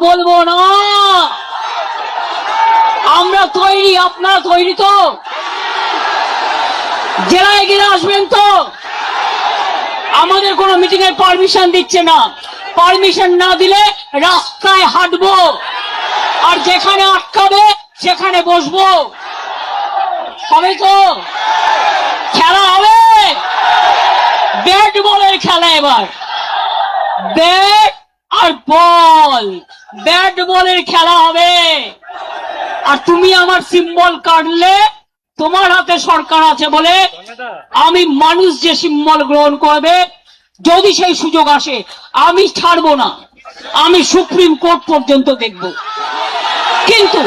বলবো না। আমরা তৈরি, আপনারা তৈরি তো? জেলায় গিয়ে আসবেন তো? আমাদের কোনো মিটিং এর পারমিশন দিচ্ছে না। পারমিশন না দিলে রাস্তায় হাঁটবো, আর যেখানে আটকাবে সেখানে বসবো। হবে তো? খেলা হবে, ব্যাট বলের খেলা। এবার ব্যাট আর বল, ব্যাট বলের খেলা হবে। আর তুমি আমার সিম্বল কাটলে, তোমার হাতে সরকার আছে বলে আমি মানুষ যে সিম্বল গ্রহণ করবে, যদি সেই সুযোগ আসে আমি ছাড়বো না। আমি সুপ্রিম কোর্ট পর্যন্ত দেখব, কিন্তু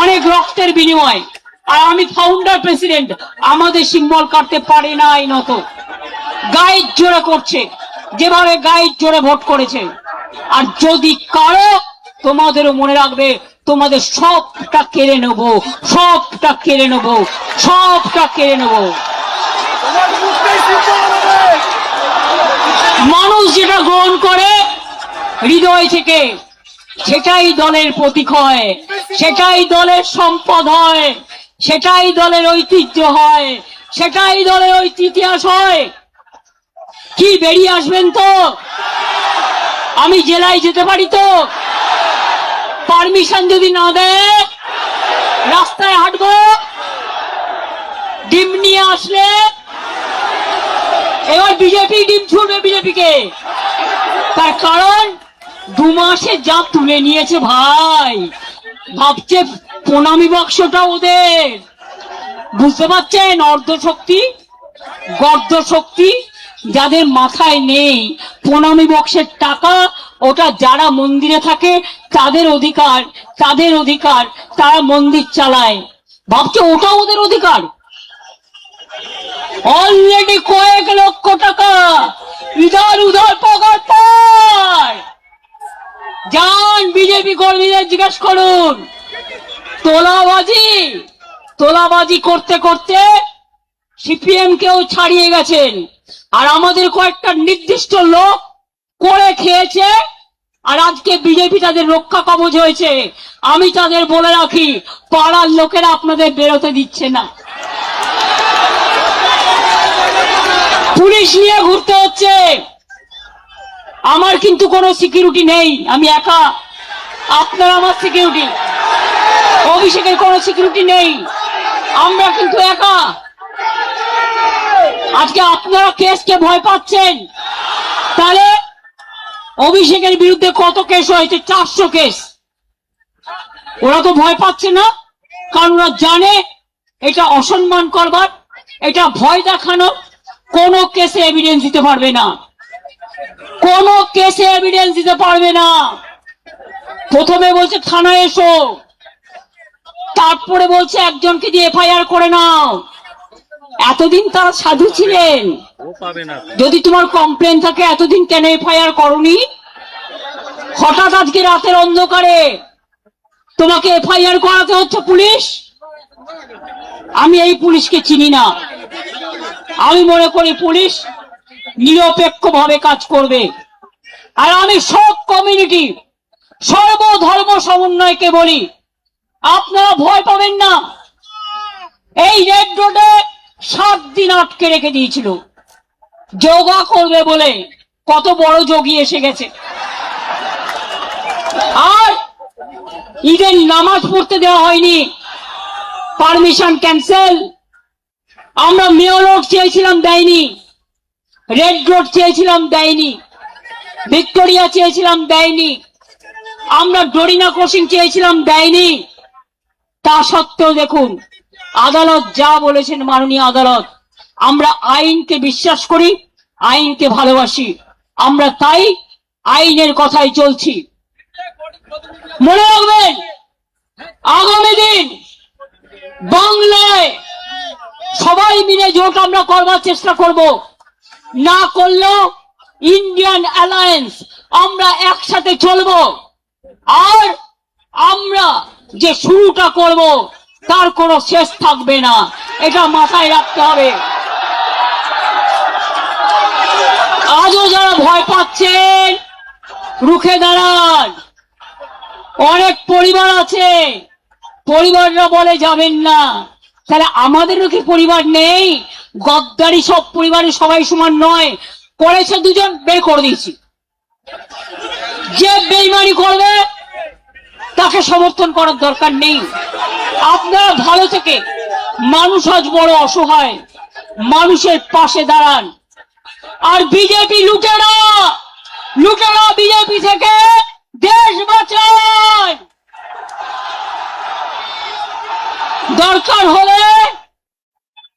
অনেক রক্তের বিনিময়। আর আমি ফাউন্ডার প্রেসিডেন্ট, আমাদের সিম্বল কাটতে পারে না আইনত। গাইড জোরে করছে, যেভাবে গাইড জোরে ভোট করেছে। আর যদি কারো, তোমাদেরও মনে রাখবে, তোমাদের সবটা কেড়ে নেব, সবটা কেড়ে নেব, সবটা কেড়ে নেব। মানুষ যেটা গ্রহণ করে হৃদয় থেকে, সেটাই দলের প্রতীক হয়, সেটাই দলের সম্পদ হয়, সেটাই দলের ঐতিহ্য হয়, সেটাই দলের ইতিহাস হয়। কি বেরিয়ে আসবেন তো? আমি জেলায় যেতে পারি তো? পারমিশন যদি না দেয় রাস্তায় হাঁটবো। ডিম নিয়ে আসলে এবার বিজেপি ডিম ছুড়বে বিজেপিকে। তার কারণ 2 মাসে যা তুলে নিয়েছে ভাই, ভাবছে প্রণামী বাক্সটা ওদের। বুঝতে পারছেন? অর্ধশক্তি, গর্দ শক্তি যাদের মাথায় নেই। প্রণামী বক্সের টাকা ওটা যারা মন্দিরে থাকে তাদের অধিকার, তাদের অধিকার, তারা মন্দির চালায়। ভাবছে ওটা ওদের অধিকার। অলরেডি কয়েক লক্ষ টাকা ইধার উধার পকেট পায়। যান বিজেপি কর্মীদের জিজ্ঞেস করুন। তোলাবাজি, তোলাবাজি করতে করতে সিপিএম কেও ছাড়িয়ে গেছেন। আর আমাদের কয়েকটা নির্দিষ্ট লোক করে খেয়েছে, আর আজকে বিজেপি তাদের রক্ষা কবচ হয়েছে। আমি তাদের বলে রাখি, পাড়ার লোকেরা আপনাদের বেরোতে দিচ্ছে না। পুলিশ নিয়ে ঘুরতে হচ্ছে। আমার কিন্তু কোনো সিকিউরিটি নেই, আমি একা। আপনার আমার সিকিউরিটি, অভিষেকের কোনো সিকিউরিটি নেই, আমরা কিন্তু একা। আজকে আপনারা কেসকে ভয় পাচ্ছেন, তাহলে অভিষেকের বিরুদ্ধে কত কেস হয়েছে? 400 কেস। ওরা তো ভয় পাচ্ছে না, কারণ ওরা জানে এটা অসম্মান করবার, এটা ভয় দেখানো। কোন কেসে এভিডেন্স দিতে পারবে না, কোন কেসে এভিডেন্স দিতে পারবে না। প্রথমে বলছে থানায় এসো, তারপরে বলছে একজনকে দিয়ে এফআইআর করে নাও। এতদিন তারা সাধু ছিলেন। যদি তোমার কমপ্লেন থাকে এতদিন কেন এফআইআর করনি? হঠাৎ আজকে রাতের অন্ধকারে তোমাকে এফআইআর করাতে হচ্ছে পুলিশ? আমি এই পুলিশকে চিনি না। আমি মনে করি পুলিশ নিরপেক্ষভাবে কাজ করবে। আর আমি সব কমিউনিটি, সর্বধর্ম সমন্বয়কে বলি, আপনারা ভয় পাবেন না। এই রেড রোডে 7 দিন আটকে রেখে দিয়েছিল যোগা করবে বলে। কত বড় যোগী এসে গেছে। আর ঈদের নামাজ পড়তে দেওয়া হয়নি, পারমিশন ক্যান্সেল। আমরা মেয়র রোড চেয়েছিলাম, দেয়নি। রেড রোড চেয়েছিলাম, দেয়নি। ভিক্টোরিয়া চেয়েছিলাম, দেয়নি। আমরা ডরিনা ক্রসিং চেয়েছিলাম, দেয়নি। তা সত্ত্বেও দেখুন আদালত যা বলেছেন, মাননীয় আদালত। আমরা আইনকে বিশ্বাস করি, আইনকে ভালোবাসি, আমরা তাই আইনের কথাই চলছি। মনে রাখবেন, আগামী দিন বাংলায় সবাই মিলে জোট আমরা করবার চেষ্টা করব। না করলেও ইন্ডিয়ান অ্যালায়েন্স, আমরা একসাথে চলবো। আর আমরা যে শুরুটা করব তার কোনো শেষ থাকবে না, এটা মাথায় রাখতে হবে। আজও যারা ভয় পাচ্ছেন রুখে দাঁড়ান। অনেক পরিবার আছে, পরিবাররা বলে যাবেন না, তাহলে আমাদেরও কি পরিবার নেই? গদ্দারি সব পরিবারের সবাই সমান নয়, করেছে দুজন, বের করে দিয়েছি। যে বেইমানি করবে তাকে সমর্থন করার দরকার নেই। আপনারা ভালো থেকে, মানুষ আজ বড় অসহায়, মানুষের পাশে দাঁড়ান। আর বিজেপি লুটেরা, লুটেরা বিজেপি থেকে দেশ বাঁচান। দরকার হলে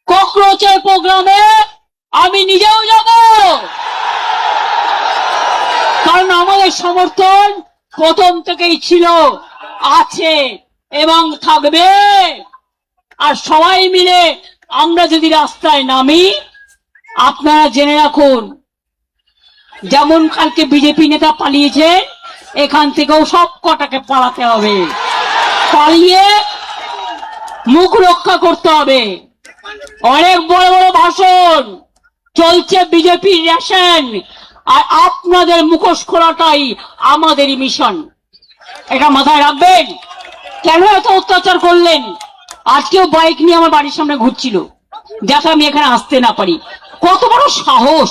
ককরোচের প্রোগ্রামে আমি নিজেও যাব, কারণ আমাদের সমর্থন প্রথম থেকেই ছিল, আছে এবং থাকবে। আর সবাই মিলে আমরা যদি রাস্তায় নামি, আপনারা জেনে রাখুন, যেমন কালকে বিজেপি নেতা পালিয়েছে, এখান থেকেও সব কটাকে পালাতে হবে, পালিয়ে মুখ রক্ষা করতে হবে। অনেক বড় বড় ভাষণ চলছে, বিজেপির রেশন, আর আপনাদের মুখোশ খোলাটাই আমাদেরই মিশন। এটা মাথায় রাখবেন। কেন এত অত্যাচার করলেন? আজকেও বাইক নিয়ে আমার বাড়ির সামনে ঘুরছিল, যাতে আমি এখানে আসতে না পারি। কত বড় সাহস!